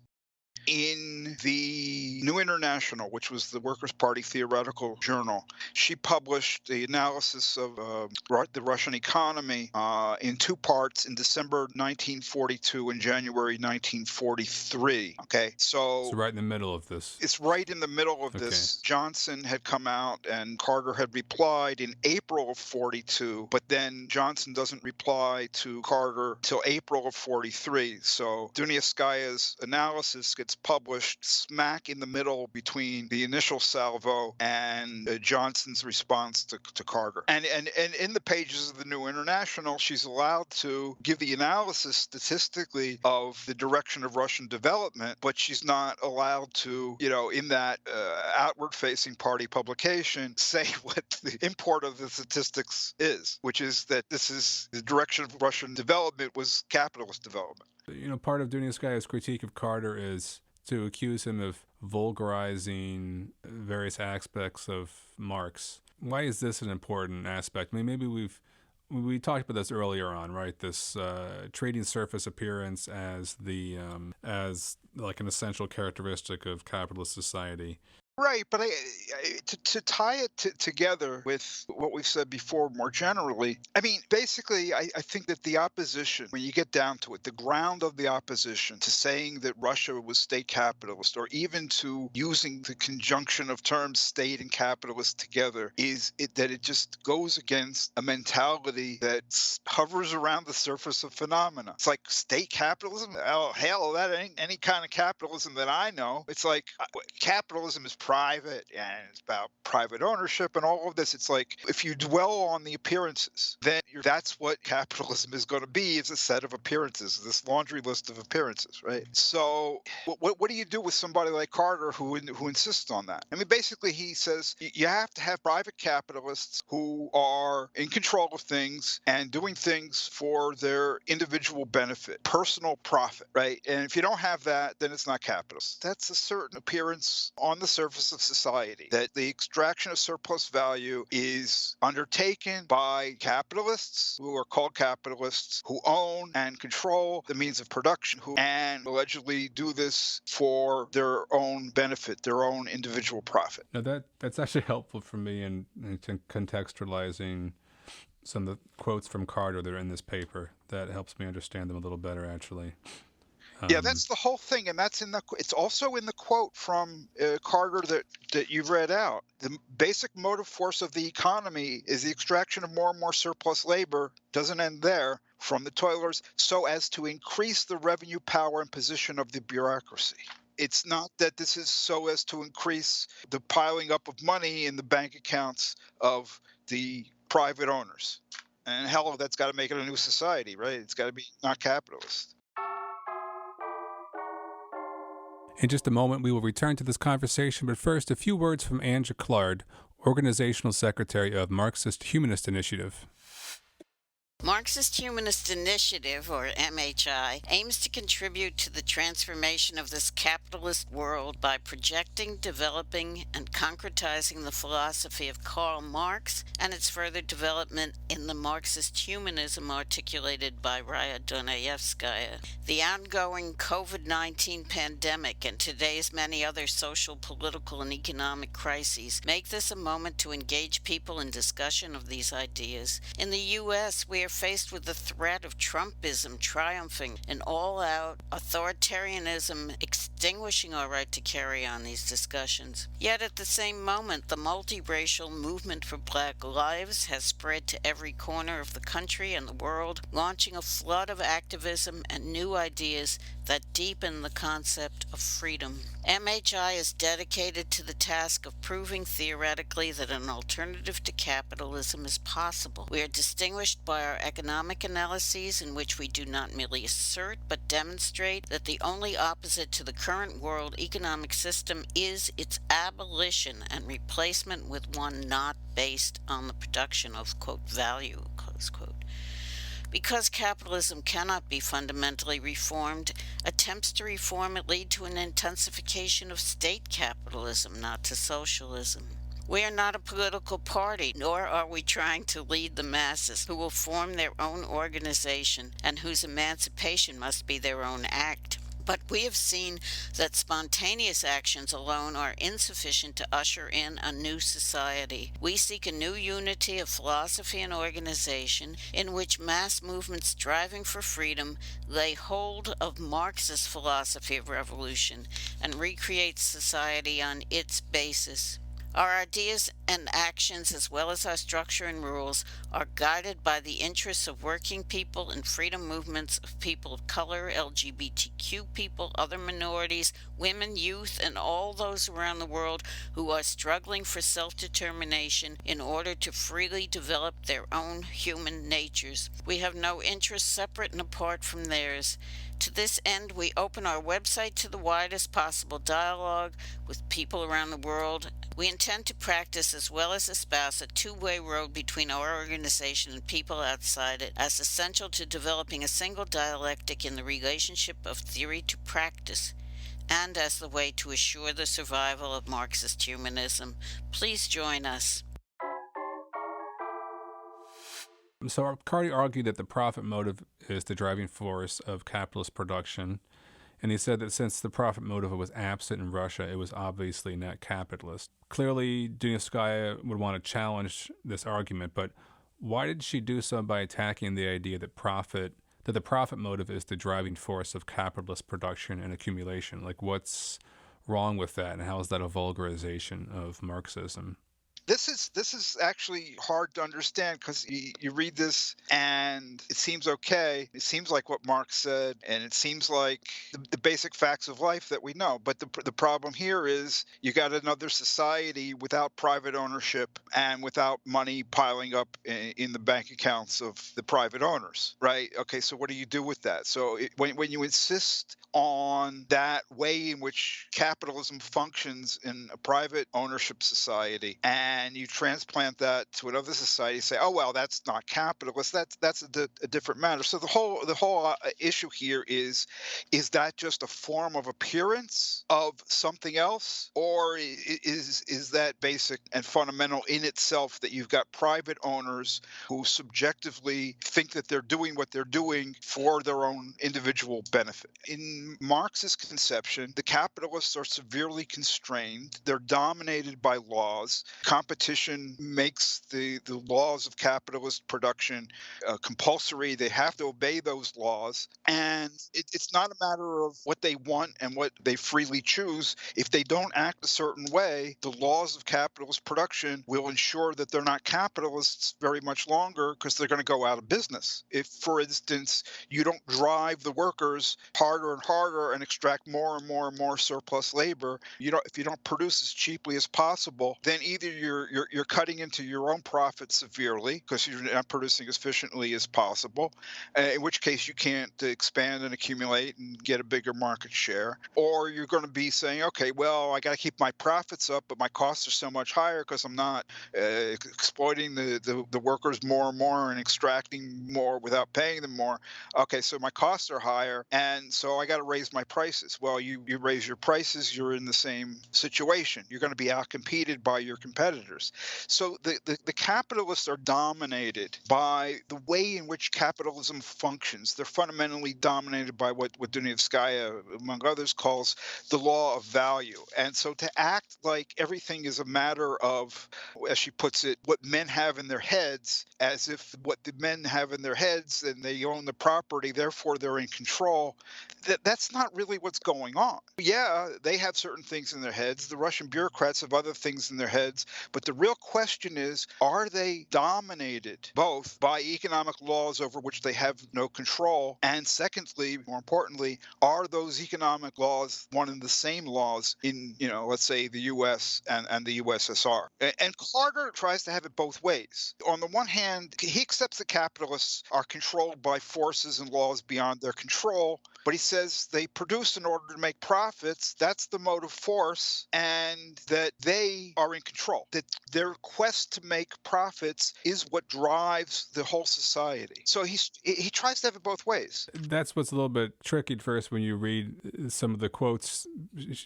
In the New International, which was the Workers' Party theoretical journal, she published the analysis of the Russian economy in two parts in December 1942 and January 1943. Okay, so right in the middle of this. It's right in the middle of this. Johnson had come out and Carter had replied in April of 42, but then Johnson doesn't reply to Carter till April of 43. So Dunayevskaya's analysis gets published smack in the middle between the initial salvo and Johnson's response to Carter. And in the pages of the New International, she's allowed to give the analysis statistically of the direction of Russian development, but she's not allowed to, in that outward-facing party publication, say what the import of the statistics is, which is that this is the direction of Russian development was capitalist development. Part of Dunayevskaya's critique of Carter is to accuse him of vulgarizing various aspects of Marx. Why is this an important aspect? I mean, maybe we talked about this earlier on, right? This trading surface appearance as as like an essential characteristic of capitalist society. Right, but to tie it together with what we've said before more generally, I mean, basically, I think that the opposition, when you get down to it, the ground of the opposition to saying that Russia was state capitalist, or even to using the conjunction of terms state and capitalist together, is that it just goes against a mentality that hovers around the surface of phenomena. It's like state capitalism? Oh, hell, that ain't any kind of capitalism that I know. It's like capitalism is private and it's about private ownership and all of this. It's like if you dwell on the appearances, then that's what capitalism is going to be, is a set of appearances, this laundry list of appearances, right? So what do you do with somebody like Carter who insists on that? I mean, basically he says you have to have private capitalists who are in control of things and doing things for their individual benefit, personal profit, right? And if you don't have that, then it's not capitalist. That's a certain appearance on the surface of society, that the extraction of surplus value is undertaken by capitalists who are called capitalists, who own and control the means of production, and allegedly do this for their own benefit, their own individual profit. Now that's actually helpful for me in contextualizing some of the quotes from Carter that are in this paper. That helps me understand them a little better, actually. Yeah, that's the whole thing, and it's also in the quote from Carter that you read out. The basic motive force of the economy is the extraction of more and more surplus labor, doesn't end there, from the toilers, so as to increase the revenue power and position of the bureaucracy. It's not that this is so as to increase the piling up of money in the bank accounts of the private owners. And hell, that's got to make it a new society, right? It's got to be not capitalist. In just a moment, we will return to this conversation, but first, a few words from Anja Clr, Organizational Secretary of Marxist-Humanist Initiative. Marxist-Humanist Initiative, or MHI, aims to contribute to the transformation of this capitalist world by projecting, developing, and concretizing the philosophy of Karl Marx and its further development in the Marxist humanism articulated by Raya Dunayevskaya. The ongoing COVID-19 pandemic and today's many other social, political, and economic crises make this a moment to engage people in discussion of these ideas. In the U.S., we are faced with the threat of Trumpism triumphing and all-out authoritarianism extinguishing our right to carry on these discussions. Yet at the same moment, the multiracial movement for Black lives has spread to every corner of the country and the world, launching a flood of activism and new ideas that deepen the concept of freedom. MHI is dedicated to the task of proving theoretically that an alternative to capitalism is possible. We are distinguished by our economic analyses in which we do not merely assert but demonstrate that the only opposite to the current world economic system is its abolition and replacement with one not based on the production of, quote, value, close quote. Because capitalism cannot be fundamentally reformed, attempts to reform it lead to an intensification of state capitalism, not to socialism. We are not a political party, nor are we trying to lead the masses who will form their own organization and whose emancipation must be their own act. But we have seen that spontaneous actions alone are insufficient to usher in a new society. We seek a new unity of philosophy and organization in which mass movements striving for freedom lay hold of Marxist philosophy of revolution and recreate society on its basis. Our ideas and actions, as well as our structure and rules, are guided by the interests of working people and freedom movements of people of color, LGBTQ people, other minorities, women, youth, and all those around the world who are struggling for self-determination in order to freely develop their own human natures. We have no interests separate and apart from theirs. To this end, we open our website to the widest possible dialogue with people around the world. We intend to practice as well as espouse a two-way road between our organization and people outside it as essential to developing a single dialectic in the relationship of theory to practice, and as the way to assure the survival of Marxist humanism. Please join us. So Carty argued that the profit motive is the driving force of capitalist production, and he said that since the profit motive was absent in Russia, it was obviously not capitalist. Clearly, Dunayevskaya would want to challenge this argument, but why did she do so by attacking the idea that the profit motive is the driving force of capitalist production and accumulation? Like, what's wrong with that, and how is that a vulgarization of Marxism? This is actually hard to understand because you read this and it seems okay. It seems like what Marx said, and it seems like the basic facts of life that we know. But the problem here is you got another society without private ownership and without money piling up in the bank accounts of the private owners, right? Okay, so what do you do with that? So when you insist on that way in which capitalism functions in a private ownership society, and you transplant that to another society, say, oh well, that's not capitalist. That's a different matter. So the whole issue here is that just a form of appearance of something else, or is that basic and fundamental in itself, that you've got private owners who subjectively think that they're doing what they're doing for their own individual benefit? In Marxist conception, the capitalists are severely constrained. They're dominated by laws. Competition makes the laws of capitalist production compulsory. They have to obey those laws. And it's not a matter of what they want and what they freely choose. If they don't act a certain way, the laws of capitalist production will ensure that they're not capitalists very much longer, because they're going to go out of business. If, for instance, you don't drive the workers harder and harder and extract more and more and more surplus labor, if you don't produce as cheaply as possible, then either you're cutting into your own profit severely because you're not producing as efficiently as possible, in which case you can't expand and accumulate and get a bigger market share, or you're going to be saying, okay, well, I got to keep my profits up, but my costs are so much higher because I'm not exploiting the workers more and more and extracting more without paying them more. Okay, so my costs are higher, and so I got to raise my prices. Well, you raise your prices, you're in the same situation. You're going to be outcompeted by your competitors. So the capitalists are dominated by the way in which capitalism functions. They're fundamentally dominated by what Dunayevskaya, among others, calls the law of value. And so to act like everything is a matter of, as she puts it, what men have in their heads, as if what the men have in their heads and they own the property, therefore they're in control, that's not really what's going on. Yeah, they have certain things in their heads. The Russian bureaucrats have other things in their heads. But the real question is, are they dominated both by economic laws over which they have no control? And secondly, more importantly, are those economic laws one and the same laws in, let's say the US and the USSR? And Carter tries to have it both ways. On the one hand, he accepts that capitalists are controlled by forces and laws beyond their control, but he says they produce in order to make profits. That's the motive force, and that they are in control, that their quest to make profits is what drives the whole society. So he tries to have it both ways. That's what's a little bit tricky at first when you read some of the quotes,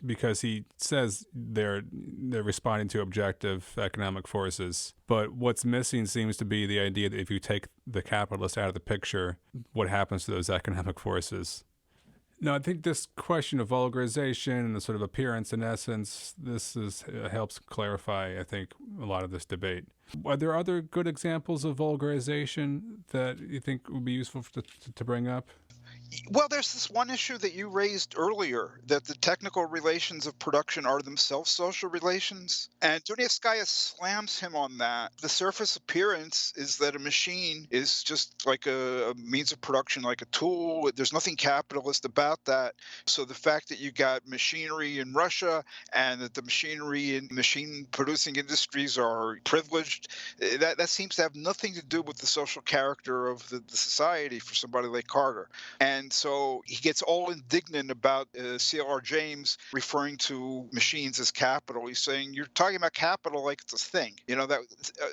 because he says they're responding to objective economic forces. But what's missing seems to be the idea that if you take the capitalist out of the picture, what happens to those economic forces? No, I think this question of vulgarization and the sort of appearance and essence, helps clarify, I think, a lot of this debate. Are there other good examples of vulgarization that you think would be useful to bring up? Well, there's this one issue that you raised earlier, that the technical relations of production are themselves social relations. And Dunayevskaya slams him on that. The surface appearance is that a machine is just like a means of production, like a tool. There's nothing capitalist about that. So the fact that you got machinery in Russia and that the machinery in machine producing industries are privileged, that seems to have nothing to do with the social character of the society for somebody like Carter. And so he gets all indignant about Clr James referring to machines as capital. He's saying, you're talking about capital like it's a thing.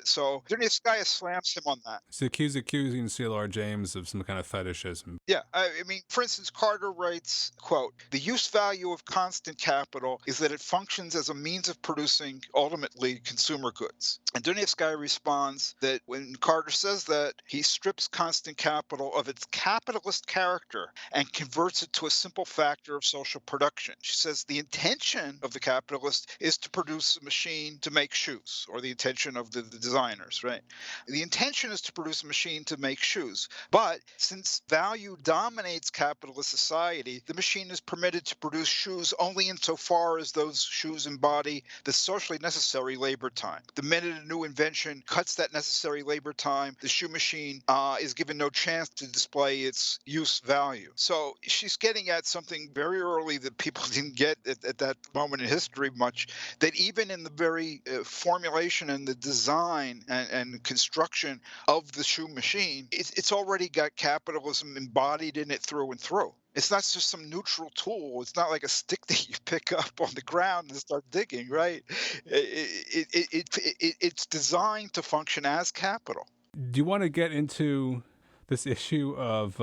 So Dunayevskaya slams him on that. So he's accusing Clr James of some kind of fetishism. Yeah. I mean, for instance, Carter writes, quote, "The use value of constant capital is that it functions as a means of producing, ultimately, consumer goods." And Dunayevskaya responds that when Carter says that, he strips constant capital of its capitalist character factor and converts it to a simple factor of social production. She says the intention of the capitalist is to produce a machine to make shoes, or the intention of the designers, right? The intention is to produce a machine to make shoes. But since value dominates capitalist society, the machine is permitted to produce shoes only insofar as those shoes embody the socially necessary labor time. The minute a new invention cuts that necessary labor time, the shoe machine is given no chance to display its use value. So she's getting at something very early that people didn't get at that moment in history much, that even in the very formulation and the design and construction of the shoe machine, it's already got capitalism embodied in it through and through. It's not just some neutral tool. It's not like a stick that you pick up on the ground and start digging, right? It's designed to function as capital. Do you want to get into this issue of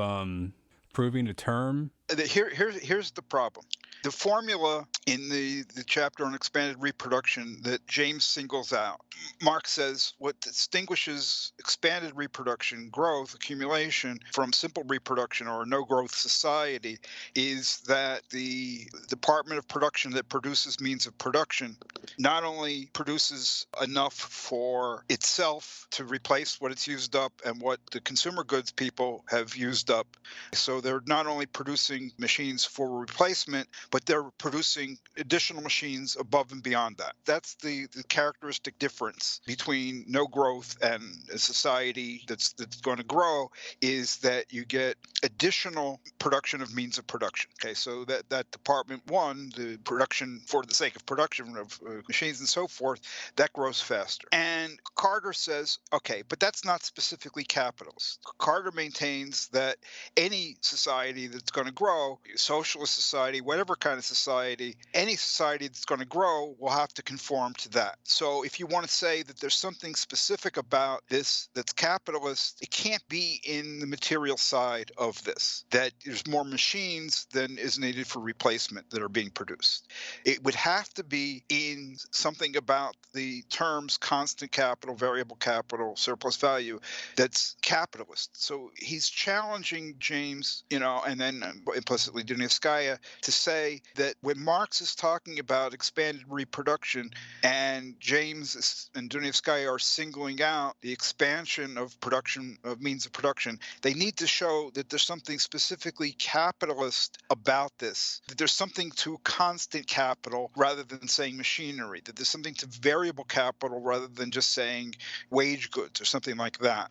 proving a term? Here's the problem. The formula in the chapter on expanded reproduction that James singles out, Marx says what distinguishes expanded reproduction, growth, accumulation, from simple reproduction or no growth society is that the department of production that produces means of production not only produces enough for itself to replace what it's used up and what the consumer goods people have used up. So they're not only producing machines for replacement, but they're producing additional machines above and beyond that. That's the characteristic difference between no growth and a society that's going to grow, is that you get additional production of means of production. Okay, so that department one, the production for the sake of production of machines and so forth, that grows faster. And Carter says, okay, but that's not specifically capitalist. Carter maintains that any society that's going to grow, socialist society, whatever kind of society, any society that's going to grow will have to conform to that. So if you want to say that there's something specific about this that's capitalist, it can't be in the material side of this, that there's more machines than is needed for replacement that are being produced. It would have to be in something about the terms constant capital, variable capital, surplus value, that's capitalist. So he's challenging James, and then implicitly Dunayevskaya, to say that when Marx is talking about expanded reproduction and James and Dunayevskaya are singling out the expansion of production, of means of production, they need to show that there's something specifically capitalist about this, that there's something to constant capital rather than saying machinery, that there's something to variable capital rather than just saying wage goods or something like that.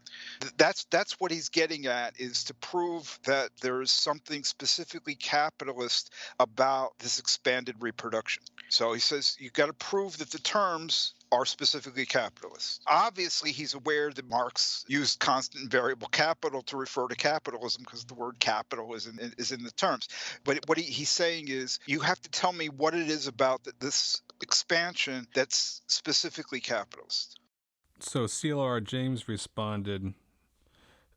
That's what he's getting at, is to prove that there is something specifically capitalist about this expanded reproduction. So he says you've got to prove that the terms are specifically capitalist. Obviously, he's aware that Marx used constant and variable capital to refer to capitalism because the word capital is in the terms. But what he's saying is you have to tell me what it is about this expansion that's specifically capitalist. So Clr James responded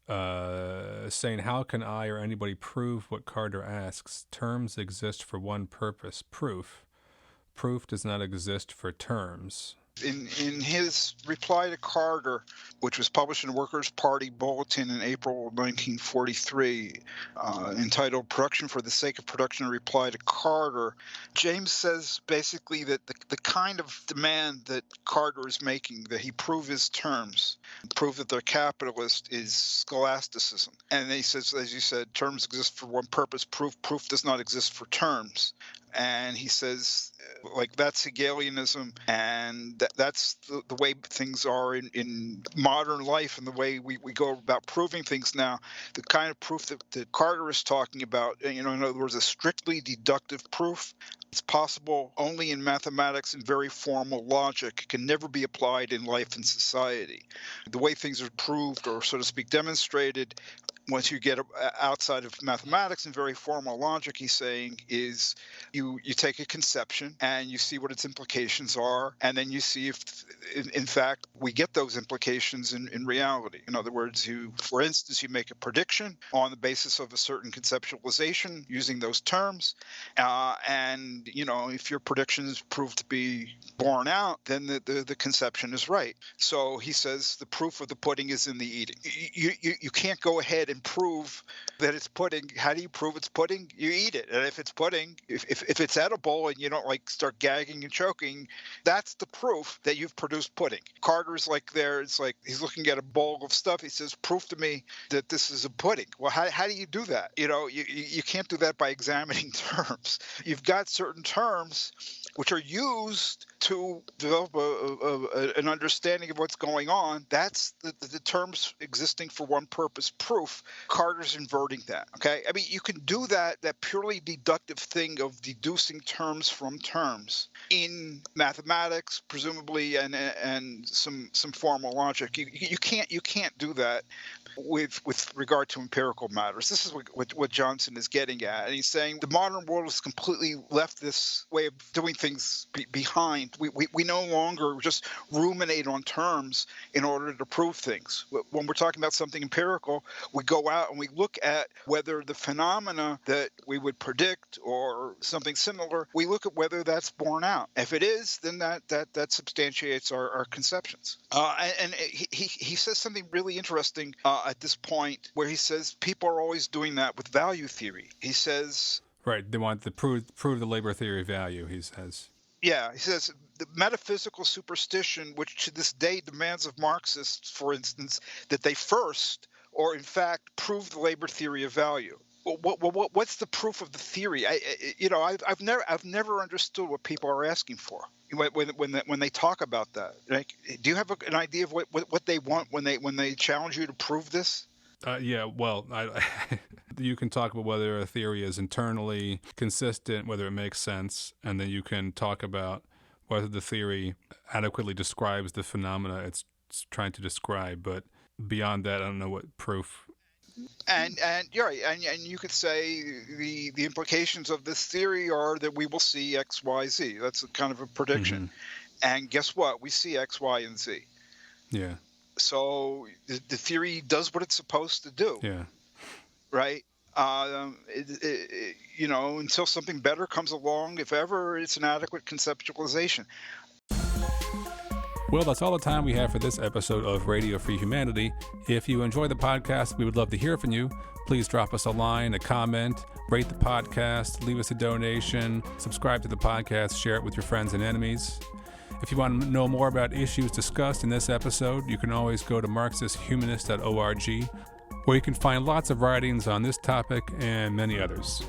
saying, how can I or anybody prove what Carter asks? Terms exist for one purpose, proof. Proof does not exist for terms. In his reply to Carter, which was published in the Workers' Party Bulletin in April 1943, entitled Production for the Sake of Production, a reply to Carter, James says basically that the kind of demand that Carter is making, that he prove his terms, prove that they're capitalist, is scholasticism. And he says, as you said, terms exist for one purpose, proof does not exist for terms. And he says, like, that's Hegelianism, and that's the way things are in modern life and the way we go about proving things now. The kind of proof that Carter is talking about, in other words, a strictly deductive proof, it's possible only in mathematics and very formal logic. It can never be applied in life and society. The way things are proved, or so to speak demonstrated, once you get outside of mathematics and very formal logic, he's saying, is you take a conception and you see what its implications are, and then you see if, in fact, we get those implications in reality. In other words, for instance, you make a prediction on the basis of a certain conceptualization using those terms, and if your predictions prove to be borne out, then the conception is right. So he says the proof of the pudding is in the eating. You can't go ahead and can prove that it's pudding. How do you prove it's pudding? You eat it. And if it's pudding, if it's edible and you don't like start gagging and choking, that's the proof that you've produced pudding. Carter's like there, it's like he's looking at a bowl of stuff. He says, prove to me that this is a pudding. Well, how do you do that? You can't do that by examining terms. You've got certain terms which are used to develop an understanding of what's going on. That's the terms existing for one purpose proof. Carter's inverting that. Okay, I mean, you can do that purely deductive thing of deducing terms from terms in mathematics, presumably, and some formal logic. You can't do that with regard to empirical matters. This is what Johnson is getting at, and he's saying the modern world has completely left this way of doing things behind. We no longer just ruminate on terms in order to prove things. When we're talking about something empirical, we go out and we look at whether the phenomena that we would predict or something similar, we look at whether that's borne out. If it is, then that substantiates our conceptions. And he says something really interesting at this point where he says people are always doing that with value theory. He says... Right, they want to prove the labor theory of value, he says. Yeah, he says the metaphysical superstition, which to this day demands of Marxists, for instance, that they first, or in fact, prove the labor theory of value. What's the proof of the theory? I've never understood what people are asking for when they talk about that. Like, do you have an idea of what they want when they challenge you to prove this? Yeah, well, you can talk about whether a theory is internally consistent, whether it makes sense, and then you can talk about whether the theory adequately describes the phenomena it's trying to describe. But beyond that, I don't know what proof. And you're right, and you could say the implications of this theory are that we will see X, Y, Z. That's kind of a prediction. Mm-hmm. And guess what? We see X, Y, and Z. Yeah. So the theory does what it's supposed to do. Yeah. Right? Until something better comes along, if ever, it's an adequate conceptualization. Well, that's all the time we have for this episode of Radio Free Humanity. If you enjoy the podcast, we would love to hear from you. Please drop us a line, a comment, rate the podcast, leave us a donation, subscribe to the podcast, share it with your friends and enemies. If you want to know more about issues discussed in this episode, you can always go to Marxist-Humanist.org, where you can find lots of writings on this topic and many others.